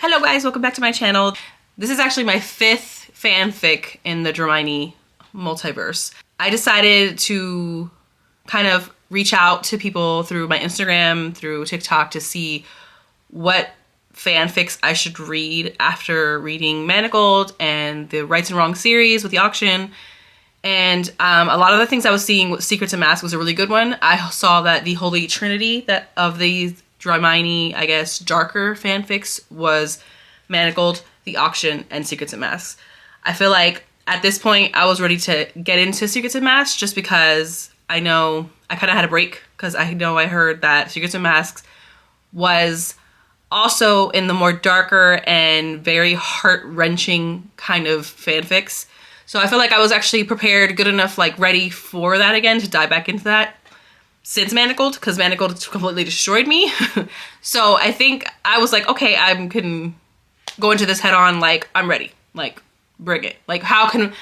Hello guys, welcome back to my channel. This is actually my 5th fanfic in the Dramione multiverse. I decided to kind of reach out to people through my Instagram, through TikTok, to see what fanfics I should read after reading Manacled and the Rights and Wrongs series with the auction. And a lot of the things I was seeing, Secrets and Masks was a really good one. I saw that the Holy Trinity of these Dramione, I guess, darker fanfics was Manacled, the auction, and Secrets and Masks. I feel like at this point I was ready to get into Secrets and Masks just because I know I kind of had a break, because I know I heard that Secrets and Masks was also in the more darker and very heart-wrenching kind of fanfics. So I feel like I was actually prepared, good enough, like ready for that again, to dive back into that since Manacled, because Manacled completely destroyed me. So I think I was like, okay, I can go into this head on, like, I'm ready. Like, bring it. Like, how can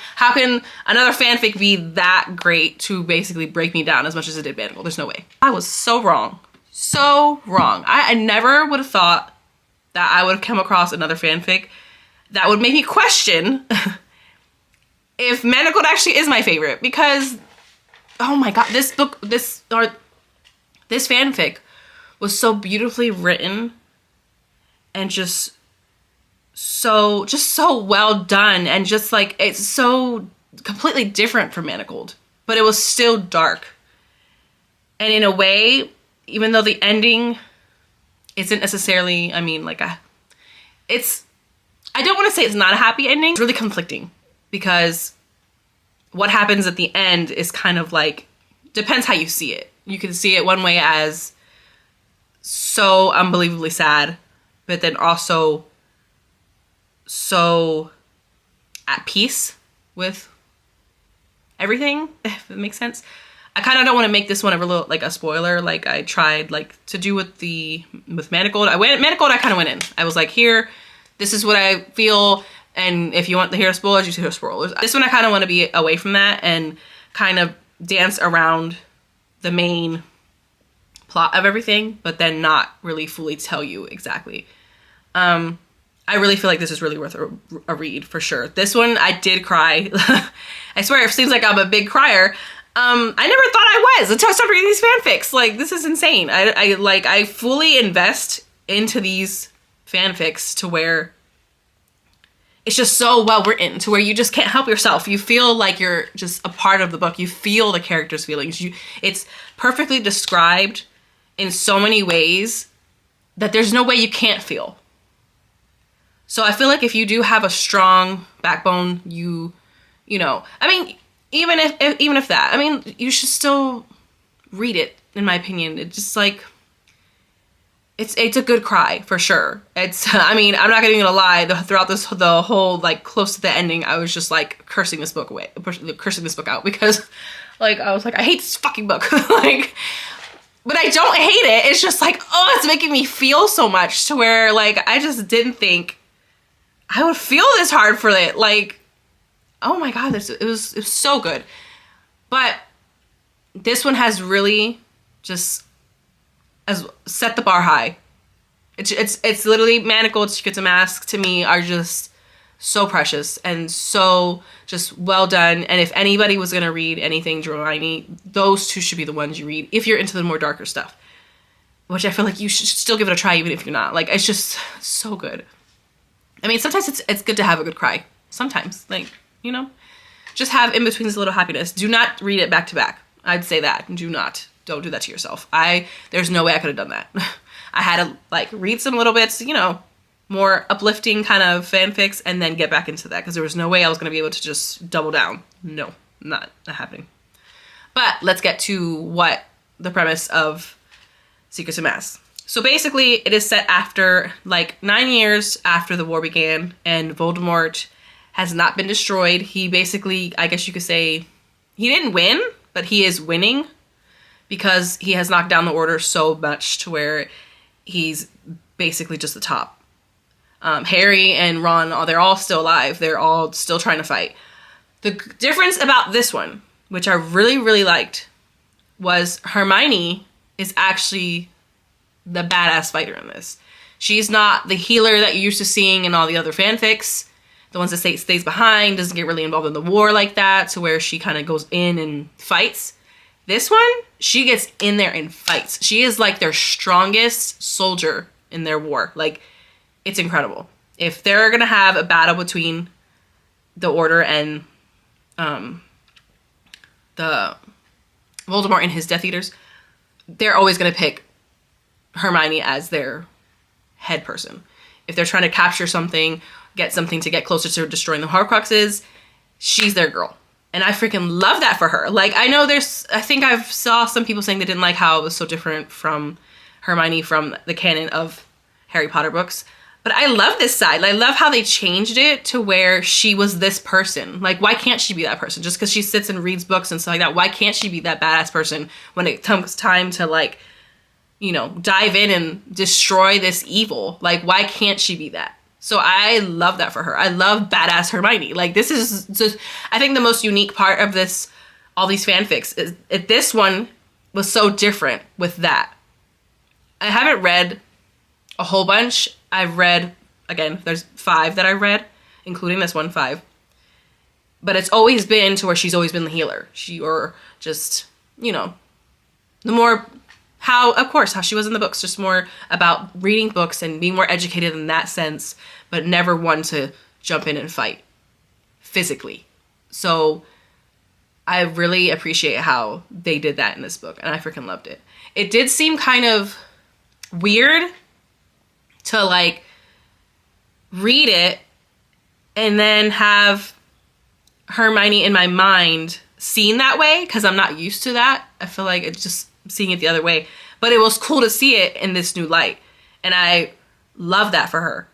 another fanfic be that great to basically break me down as much as it did Manacled? There's no way. I was so wrong. So wrong. I never would have thought that I would have come across another fanfic that would make me question if Manacled actually is my favorite, because oh my god, this fanfic was so beautifully written and just so well done, and just like, it's so completely different from Manacled, but it was still dark. And in a way, even though the ending isn't necessarily, I mean, like, I don't want to say it's not a happy ending. It's really conflicting, because what happens at the end is kind of like, depends how you see it. You can see it one way as so unbelievably sad, but then also so at peace with everything, if it makes sense. I kind of don't want to make this one a little like a spoiler, like I tried like to do with Manacled. Manacled, I kind of went in. I was like, here, this is what I feel. And if you want to hear spoilers, you hear spoilers. This one I kind of want to be away from that and kind of dance around the main plot of everything, but then not really fully tell you exactly. I really feel like this is really worth a read for sure. This one, I did cry. I swear, it seems like I'm a big crier. I never thought I was until I started reading these fanfics. Like, this is insane. I fully invest into these fanfics to where it's just so well written, to where you just can't help yourself. You feel like you're just a part of the book. You feel the characters' feelings. It's perfectly described in so many ways that there's no way you can't feel. So I feel like if you do have a strong backbone, you know, I mean, even if that, I mean, you should still read it, in my opinion. It's just like, it's a good cry for sure. I mean, I'm not even gonna lie, throughout the whole, like, close to the ending, I was just like cursing this book out, because like, I was like, I hate this fucking book. Like, but I don't hate it. It's just like, oh, it's making me feel so much, to where like, I just didn't think I would feel this hard for it. Like, oh my god, it was so good. But this one has really just set the bar high. It's literally Manacled, Secrets and Masks to me are just so precious and so just well done. And if anybody was gonna read anything Dramione, those two should be the ones you read if you're into the more darker stuff, which I feel like you should still give it a try even if you're not. Like, it's just so good. I mean, sometimes it's good to have a good cry. Sometimes, like, you know, just have in between this little happiness. Do not read it back to back. I'd say that. Don't do that to yourself. There's no way I could have done that. I had to like read some little bits, you know, more uplifting kind of fanfics, and then get back into that, because there was no way I was going to be able to just double down. No, not happening. But let's get to what the premise of Secrets and Masks. So basically, it is set after like 9 years after the war began, and Voldemort has not been destroyed. He basically, I guess you could say, he didn't win, but he is winning, because he has knocked down the Order so much to where he's basically just the top. Harry and Ron, they're all still alive. They're all still trying to fight. The difference about this one, which I really, really liked, was Hermione is actually the badass fighter in this. She's not the healer that you're used to seeing in all the other fanfics. The ones that stays behind, doesn't get really involved in the war like that, to where she kind of goes in and fights. This one, she gets in there and fights. She is like their strongest soldier in their war. Like, it's incredible. If they're going to have a battle between the Order and the Voldemort and his Death Eaters, they're always going to pick Hermione as their head person. If they're trying to capture something, get something to get closer to destroying the Horcruxes, she's their girl. And I freaking love that for her. Like, I know I think I've saw some people saying they didn't like how it was so different from Hermione from the canon of Harry Potter books. But I love this side. I love how they changed it to where she was this person. Like, why can't she be that person? Just because she sits and reads books and stuff like that, why can't she be that badass person when it comes time to, like, you know, dive in and destroy this evil? Like, why can't she be that? So I love that for her. I love badass Hermione. Like, this is just, I think the most unique part of this, all these fanfics, is this one was so different with that. I haven't read a whole bunch. I've read, again, there's 5 that I read, including this one, 5. But it's always been to where she's always been the healer. Or just, you know, the more, how she was in the books, just more about reading books and being more educated in that sense, but never one to jump in and fight physically. So I really appreciate how they did that in this book, and I freaking loved it. It did seem kind of weird to, like, read it and then have Hermione in my mind seen that way, because I'm not used to that. I feel like it's just seeing it the other way. But it was cool to see it in this new light, and I love that for her.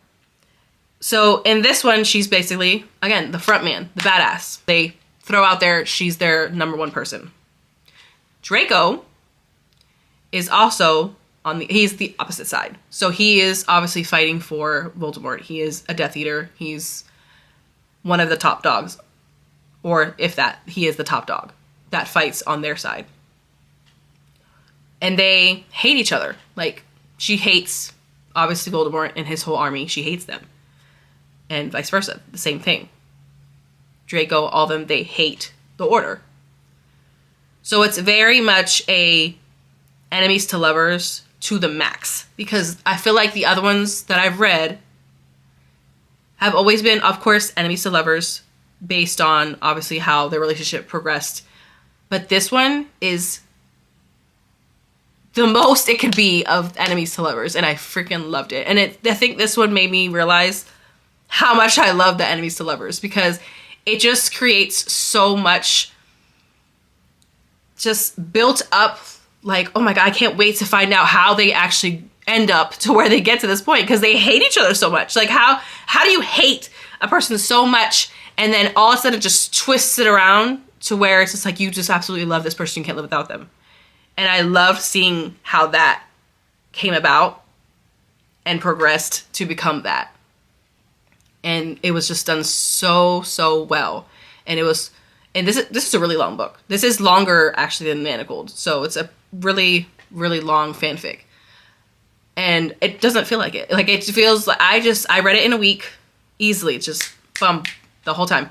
So in this one, she's basically, again, the front man, the badass. They throw out there, she's their number one person. Draco is also he's the opposite side. So he is obviously fighting for Voldemort. He is a Death Eater. He's one of the top dogs. Or if that, he is the top dog that fights on their side. And they hate each other. Like, she hates, obviously, Voldemort and his whole army. She hates them. And vice versa. The same thing. Draco, all of them, they hate the Order. So it's very much a enemies to lovers to the max. Because I feel like the other ones that I've read have always been, of course, enemies to lovers based on, obviously, how their relationship progressed. But this one is the most it could be of enemies to lovers, and I freaking loved it. And I think this one made me realize how much I love the enemies to lovers, because it just creates so much just built up, like, oh my god, I can't wait to find out how they actually end up to where they get to this point, because they hate each other so much. Like, how do you hate a person so much and then all of a sudden it just twists it around to where it's just like, you just absolutely love this person, you can't live without them. And I loved seeing how that came about and progressed to become that. And it was just done so, so well. And this is a really long book. This is longer, actually, than Manacled. So it's a really, really long fanfic. And it doesn't feel like it. Like, it feels like I read it in a week easily. Just, the whole time.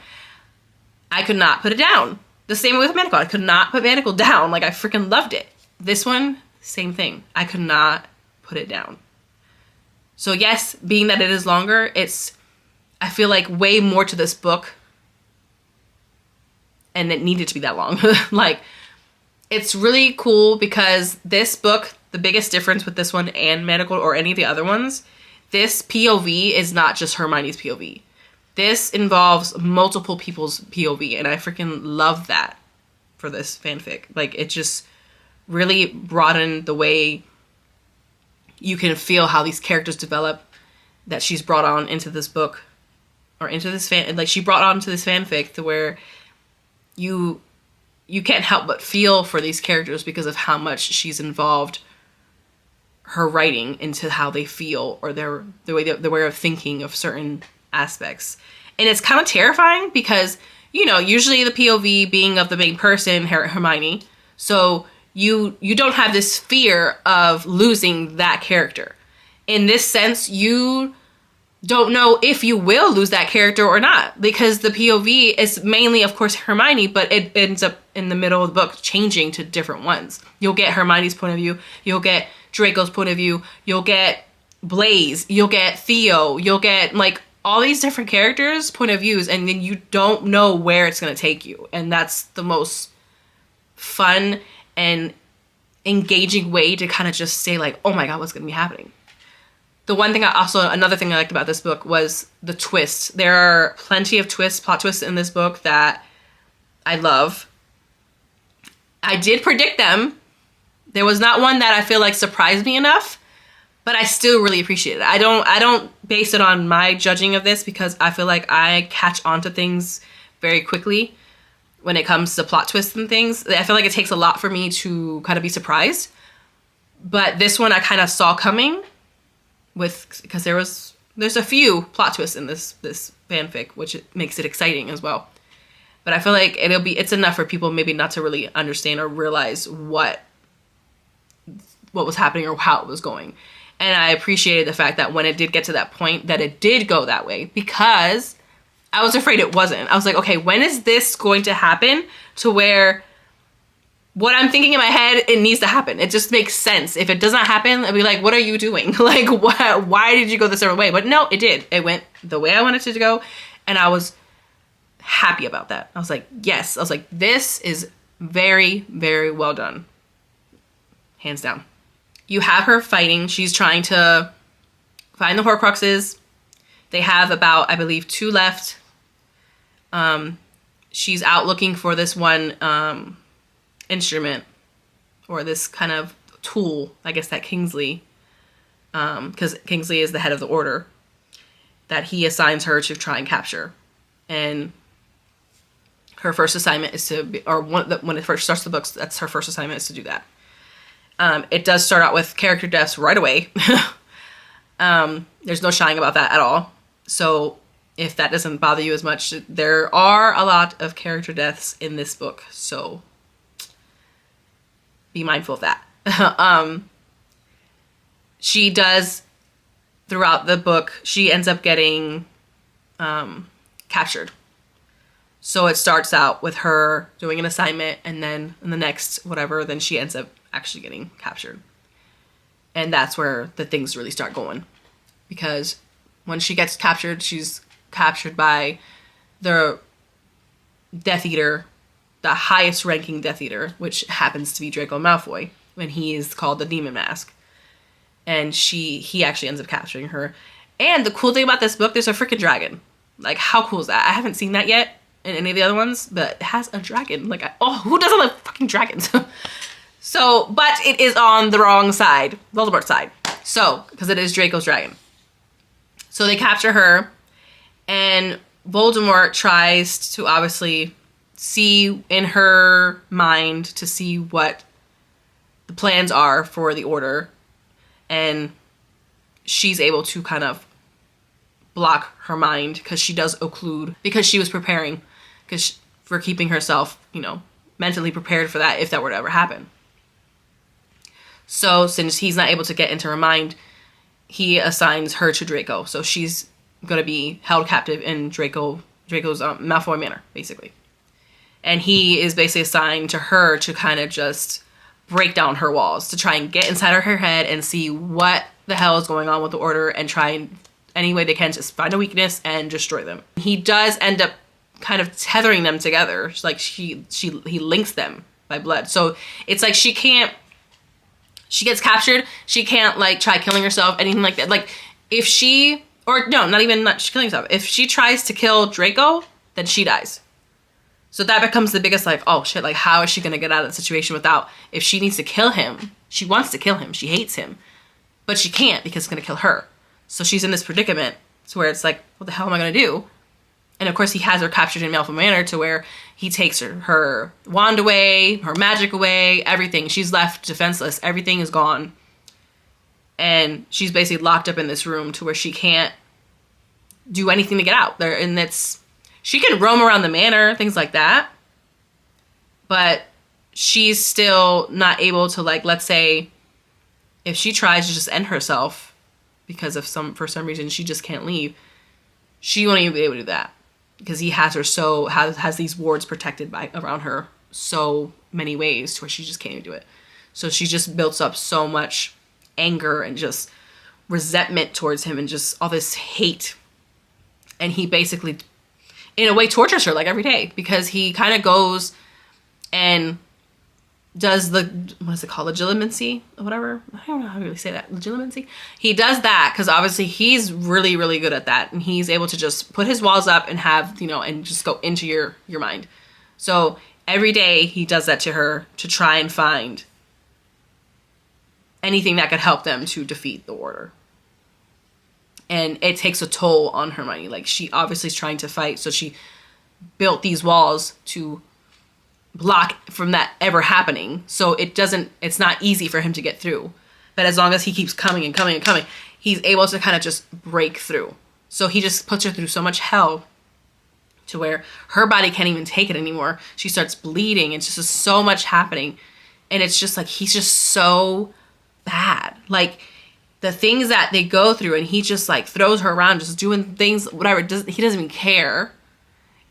I could not put it down. The same with Manacled. I could not put Manacled down. Like, I freaking loved it. This one, same thing. I could not put it down. So yes, being that it is longer, I feel like way more to this book. And it needed to be that long. Like, it's really cool because this book, the biggest difference with this one and Manacled or any of the other ones, this POV is not just Hermione's POV. This involves multiple people's POV, and I freaking love that for this fanfic. Like, it just really broadened the way you can feel how these characters develop that she's brought on into this book, or into this she brought on to this fanfic to where you can't help but feel for these characters because of how much she's involved her writing into how they feel, or their way of thinking of certain aspects. And it's kind of terrifying because, you know, usually the POV being of the main person, Hermione, so you don't have this fear of losing that character. in this sense, you don't know if you will lose that character or not, because the POV is mainly, of course, Hermione, but it ends up in the middle of the book changing to different ones. You'll get Hermione's point of view, you'll get Draco's point of view, you'll get Blaise, you'll get Theo, you'll get like all these different characters' point of views, and then you don't know where it's going to take you. And that's the most fun and engaging way to kind of just say like, oh my God, what's going to be happening? The one thing another thing I liked about this book was the twists. There are plenty of plot twists in this book that I love. I did predict them. There was not one that I feel like surprised me enough, but I still really appreciate it. I don't base it on my judging of this, because I feel like I catch on to things very quickly when it comes to plot twists and things. I feel like it takes a lot for me to kind of be surprised. But this one I kind of saw coming, because there's a few plot twists in this fanfic, which makes it exciting as well. But I feel like it's enough for people maybe not to really understand or realize what was happening or how it was going. And I appreciated the fact that when it did get to that point, that it did go that way, because I was afraid it wasn't. I was like, okay, when is this going to happen to where what I'm thinking in my head, it needs to happen. It just makes sense. If it does not happen, I'll be like, what are you doing? Like, why did you go this other way? But no, it did. It went the way I wanted it to go. And I was happy about that. I was like, yes. I was like, this is very, very well done. Hands down. You have her fighting. She's trying to find the Horcruxes. They have about, I believe, 2 left. She's out looking for this one instrument, or this kind of tool, I guess, that Kingsley, because Kingsley is the head of the order, that he assigns her to try and capture. And her first assignment is to be, or when it first starts the books, that's her first assignment, is to do that. It does start out with character deaths right away. There's no shying about that at all. So if that doesn't bother you as much, there are a lot of character deaths in this book, so be mindful of that. She does, throughout the book, she ends up getting captured. So it starts out with her doing an assignment, and then in the next whatever, then she ends up actually getting captured. And that's where the things really start going. Because when she gets captured, she's captured by the Death Eater, the highest ranking Death Eater, which happens to be Draco Malfoy, when he is called the Demon Mask. And he actually ends up capturing her. And the cool thing about this book, there's a freaking dragon. Like, how cool is that? I haven't seen that yet in any of the other ones, but it has a dragon. Like, who doesn't like fucking dragons? So, but it is on the wrong side, Voldemort's side. So, because it is Draco's dragon. So they capture her, and Voldemort tries to obviously see in her mind to see what the plans are for the order, and she's able to kind of block her mind, because she does occlude, because she was preparing, for keeping herself, mentally prepared for that if that were to ever happen. So since he's not able to get into her mind, he assigns her to Draco. So she's going to be held captive in Draco's Malfoy Manor, basically. And he is basically assigned to her to kind of just break down her walls, to try and get inside of her head and see what the hell is going on with the order, and try and any way they can just find a weakness and destroy them. He does end up kind of tethering them together. Like he links them by blood. So it's like she gets captured, she can't like try killing herself, anything like that. Like if she, or no, not killing herself. If she tries to kill Draco, then she dies. So that becomes the biggest like, oh shit, like how is she going to get out of the situation without, if she needs to kill him, she wants to kill him, she hates him, but she can't because it's going to kill her. So she's in this predicament to where it's like, what the hell am I going to do? And of course he has her captured in Malfoy Manor, to where he takes her wand away, her magic away, everything. She's left defenseless. Everything is gone. And she's basically locked up in this room to where she can't do anything to get out there. And she can roam around the manor, things like that. But she's still not able to, like, let's say if she tries to just end herself, because of for some reason she just can't leave, she won't even be able to do that because he has her has these wards protected around her so many ways to where she just can't even do it. So she just builds up so much anger and just resentment towards him and just all this hate. And he basically, in a way, tortures her like every day because he kind of goes and does what is it called? Legitimacy or whatever. I don't know how to really say that. Legitimacy. He does that because obviously he's really, really good at that. And he's able to just put his walls up and have, and just go into your mind. So every day he does that to her to try and find anything that could help them to defeat the Order. And it takes a toll on Hermione. Like, she obviously is trying to fight, so she built these walls to block from that ever happening. So it's not easy for him to get through. But as long as he keeps coming and coming and coming, he's able to kind of just break through. So he just puts her through so much hell to where her body can't even take it anymore. She starts bleeding. It's just so much happening. And it's just like, he's just so bad. Like, the things that they go through, and he just like throws her around, just doing things, whatever. He doesn't even care.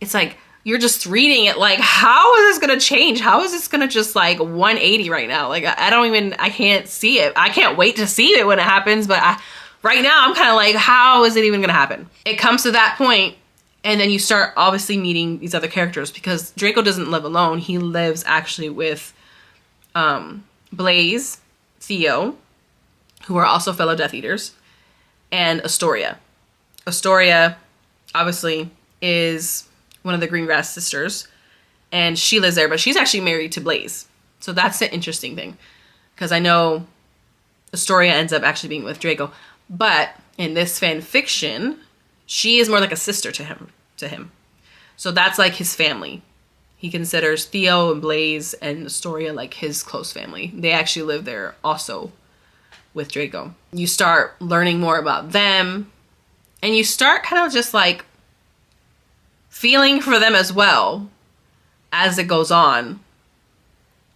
It's like, you're just reading it like, how is this going to change? How is this going to just like 180 right now? Like, I can't see it. I can't wait to see it when it happens. But right now I'm kind of like, how is it even going to happen? It comes to that point, and then you start obviously meeting these other characters because Draco doesn't live alone. He lives actually with Blaise, Theo, who are also fellow Death Eaters, and Astoria. Astoria, obviously, is one of the Greengrass sisters, and she lives there, but she's actually married to Blaise. So that's the interesting thing, because I know Astoria ends up actually being with Draco, but in this fan fiction, she is more like a sister to him. So that's like his family. He considers Theo and Blaise and Astoria like his close family. They actually live there also with Draco. You start learning more about them, and you start kind of just like feeling for them as well as it goes on.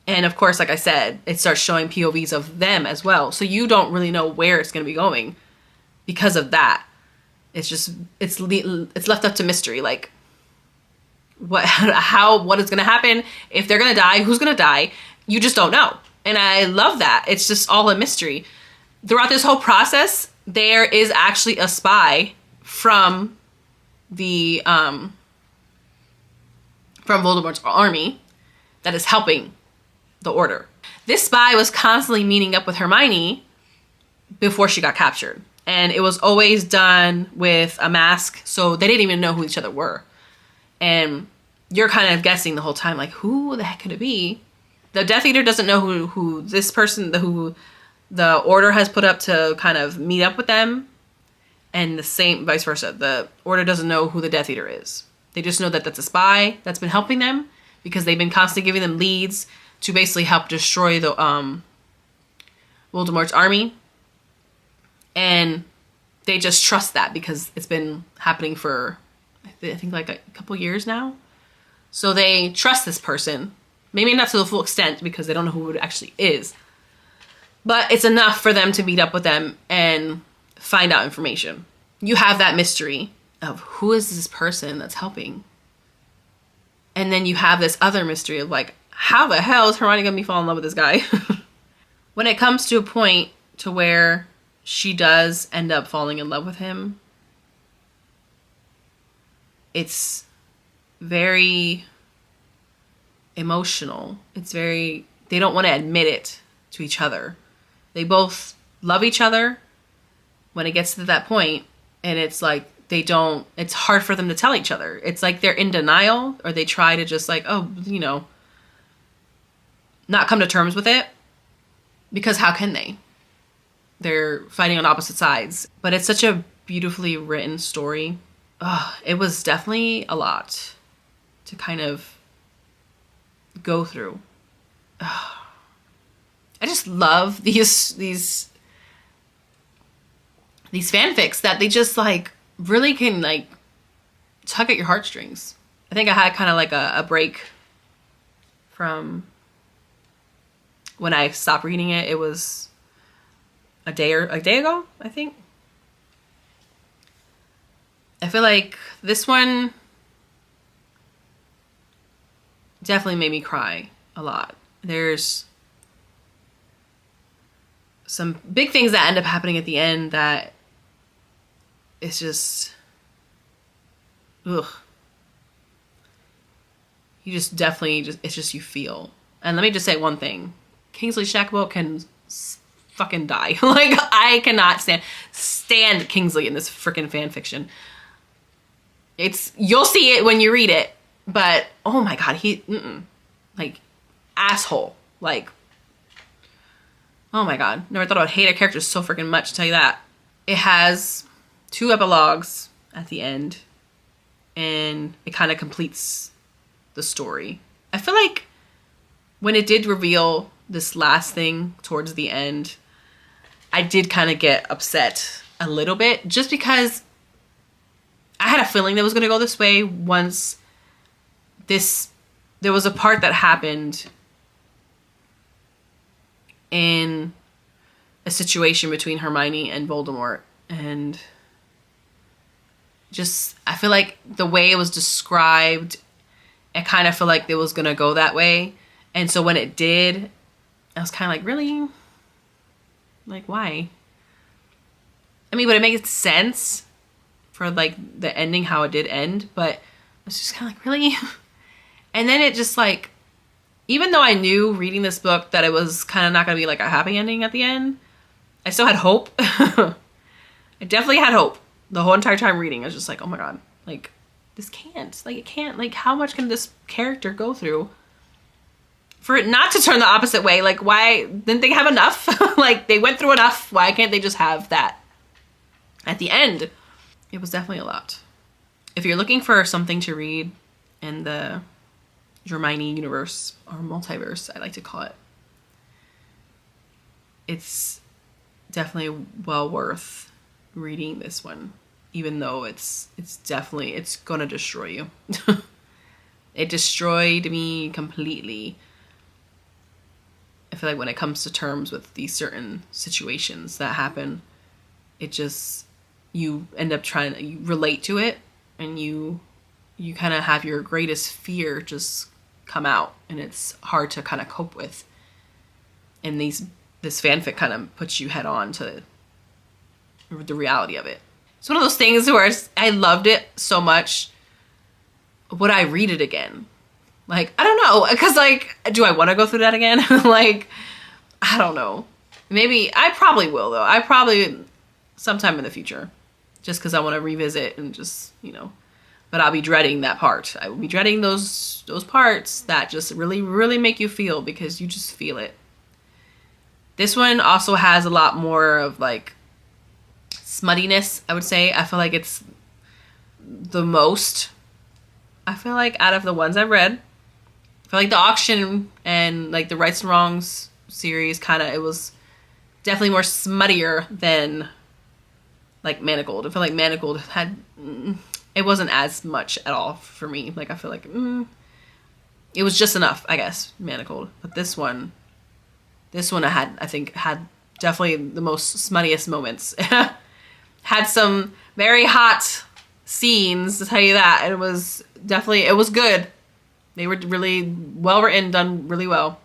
And of course, like I said, it starts showing POVs of them as well. So you don't really know where it's going to be going because of that. It's left up to mystery. Like, what is going to happen? If they're going to die, who's going to die? You just don't know. And I love that. It's just all a mystery. Throughout this whole process, there is actually a spy from from Voldemort's army that is helping the Order. This spy was constantly meeting up with Hermione before she got captured. And it was always done with a mask, so they didn't even know who each other were. And you're kind of guessing the whole time, like, who the heck could it be? The Death Eater doesn't know who this person, who the Order has put up to kind of meet up with them. And the same, vice versa. The Order doesn't know who the Death Eater is. They just know that that's a spy that's been helping them because they've been constantly giving them leads to basically help destroy the Voldemort's army. And they just trust that because it's been happening for, I think, like a couple years now. So they trust this person. Maybe not to the full extent because they don't know who it actually is. But it's enough for them to meet up with them and find out information. You have that mystery of who is this person that's helping. And then you have this other mystery of like, how the hell is Hermione gonna be falling in love with this guy? When it comes to a point to where she does end up falling in love with him, it's very emotional. They don't want to admit it to each other. They both love each other when it gets to that point, and it's like it's hard for them to tell each other. It's like they're in denial, or they try to just like, not come to terms with it, because how can they? They're fighting on opposite sides. But it's such a beautifully written story. It was definitely a lot to kind of go through. I just love these fanfics that they just like really can like tug at your heartstrings. I think I had kind of like a break from when I stopped reading it. It was a day ago, I think. I feel like this one definitely made me cry a lot. There's some big things that end up happening at the end that it's just, ugh. You just definitely, it's just you feel. And let me just say one thing. Kingsley Shacklebolt can fucking die. Like, I cannot stand Kingsley in this freaking fan fiction. You'll see it when you read it. But, oh my god, like, asshole. Like, oh my god. Never thought I would hate a character so freaking much, to tell you that. It has 2 epilogues at the end. And it kind of completes the story. I feel like when it did reveal this last thing towards the end, I did kind of get upset a little bit. Just because I had a feeling that it was going to go this way once there was a part that happened in a situation between Hermione and Voldemort, and just, I feel like the way it was described, I kind of feel like it was gonna go that way. And so when it did, I was kind of like, really? Like, why? I mean, but it makes sense for like the ending, how it did end, but it's just kind of like, really? And then it just like, even though I knew reading this book that it was kind of not gonna be like a happy ending at the end, I still had hope. I definitely had hope the whole entire time reading. I was just like, oh my god, like, this can't, like, it can't, like, how much can this character go through for it not to turn the opposite way? Like, why didn't they have enough? Like, they went through enough. Why can't they just have that at the end? It was definitely a lot. If you're looking for something to read in the Dramione universe, or multiverse, I like to call it, it's definitely well worth reading this one, even though it's gonna destroy you. It destroyed me completely. I feel like when it comes to terms with these certain situations that happen, it just, you end up you relate to it, and you kind of have your greatest fear just come out, and it's hard to kind of cope with. And this fanfic kind of puts you head on to the reality of it. It's one of those things where I loved it so much. Would I read it again? Like, I don't know. Because, like, do I want to go through that again? Like, I don't know. Maybe, I probably will, though. I probably, sometime in the future. Just because I want to revisit and just, you know. But I'll be dreading that part. I will be dreading those parts that just really, really make you feel, because you just feel it. This one also has a lot more of, like, smuttiness, I would say. I feel like it's the most, I feel like, out of the ones I've read. I feel like the Auction and, like, the Rights and Wrongs series, kind of, it was definitely more smuttier than, like, Manacled. I feel like Manacled had, it wasn't as much at all for me. Like, I feel like, it was just enough, I guess, Manacled. But this one I think had definitely the most smuttiest moments. Had some very hot scenes, to tell you that. It was definitely, it was good. They were really well written, done really well.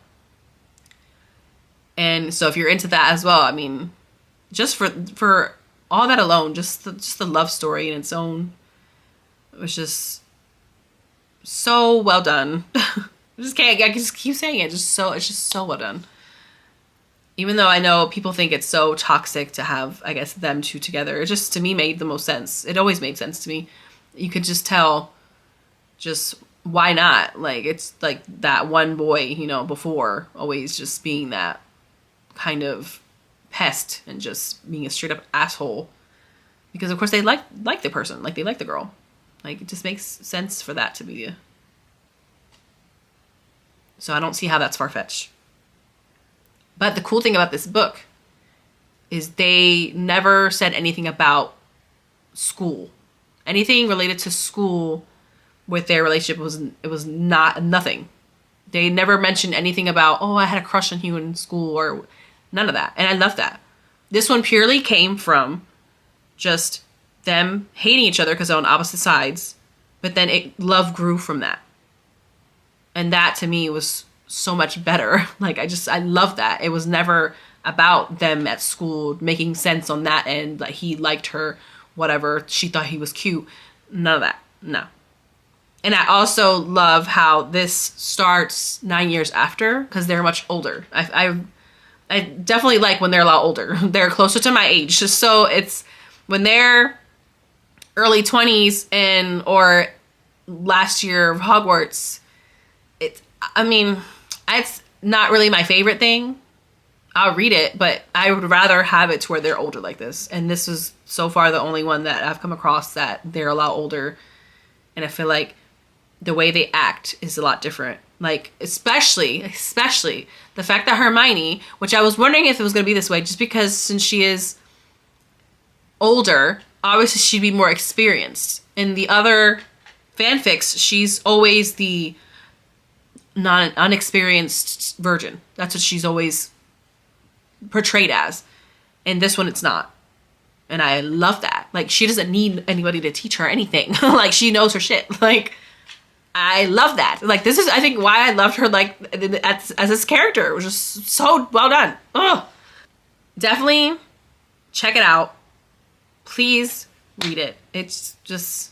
And so if you're into that as well, I mean, just for all that alone, just the love story in its own, it was just so well done. I just keep saying it. It's just so well done. Even though I know people think it's so toxic to have, I guess, them two together, it just, to me, made the most sense. It always made sense to me. You could just tell, just, why not? Like, it's like that one boy, you know, before, always just being that kind of pest and just being a straight up asshole. Because, of course, they like the person. Like, they like the girl. Like, it just makes sense for that to be so I don't see how that's far-fetched. But the cool thing about this book is they never said anything about school. Anything related to school with their relationship was nothing. They never mentioned anything about, oh, I had a crush on you in school, or none of that. And I love that. This one purely came from just them hating each other because they're on opposite sides, but then love grew from that. And that to me was so much better. Like, I love that. It was never about them at school making sense on that end. Like, he liked her, whatever. She thought he was cute. None of that. No. And I also love how this starts 9 years after, because they're much older. I definitely like when they're a lot older. They're closer to my age. So it's when they're early 20s or last year of Hogwarts. It's not really my favorite thing. I'll read it, but I would rather have it to where they're older like this. And this is so far the only one that I've come across that they're a lot older. And I feel like the way they act is a lot different. Like, especially the fact that Hermione, which I was wondering if it was going to be this way, just because since she is older, obviously she'd be more experienced. In the other fanfics, she's always the unexperienced virgin. That's what she's always portrayed as. In this one, it's not. And I love that. Like, she doesn't need anybody to teach her anything. Like, she knows her shit. Like, I love that. Like, this is, I think, why I loved her, like, as this character. It was just so well done. Ugh. Definitely check it out. Please read it. It's just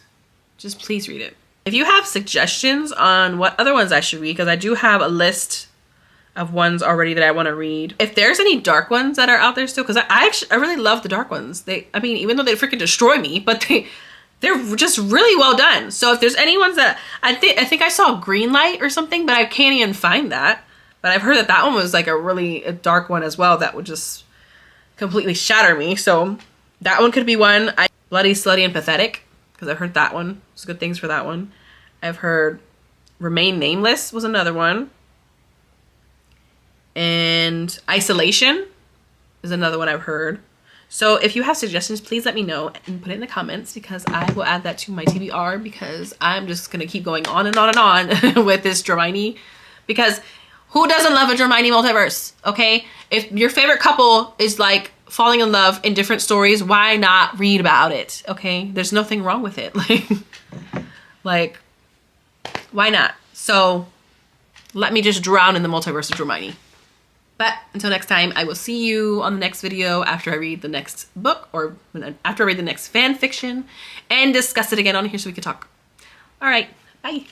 please read it. If you have suggestions on what other ones I should read, because I do have a list of ones already that I want to read. If there's any dark ones that are out there still, because I really love the dark ones. Even though they freaking destroy me, but they're just really well done. So if there's any ones that I think I saw Green Light or something, but I can't even find that. But I've heard that one was like a dark one as well that would just completely shatter me. So that one could be one. Bloody, Slutty, and Pathetic, because I've heard that one. There's good things for that one. I've heard Remain Nameless was another one. And Isolation is another one I've heard. So if you have suggestions, please let me know and put it in the comments, because I will add that to my TBR, because I'm just going to keep going on and on and on with this Dramione, because who doesn't love a Dramione multiverse, okay? If your favorite couple is like falling in love in different stories, why not read about it, okay? There's nothing wrong with it. Like, why not? So let me just drown in the multiverse of Dramione. But until next time, I will see you on the next video after I read the next book, or after I read the next fan fiction and discuss it again on here so we can talk. All right, bye.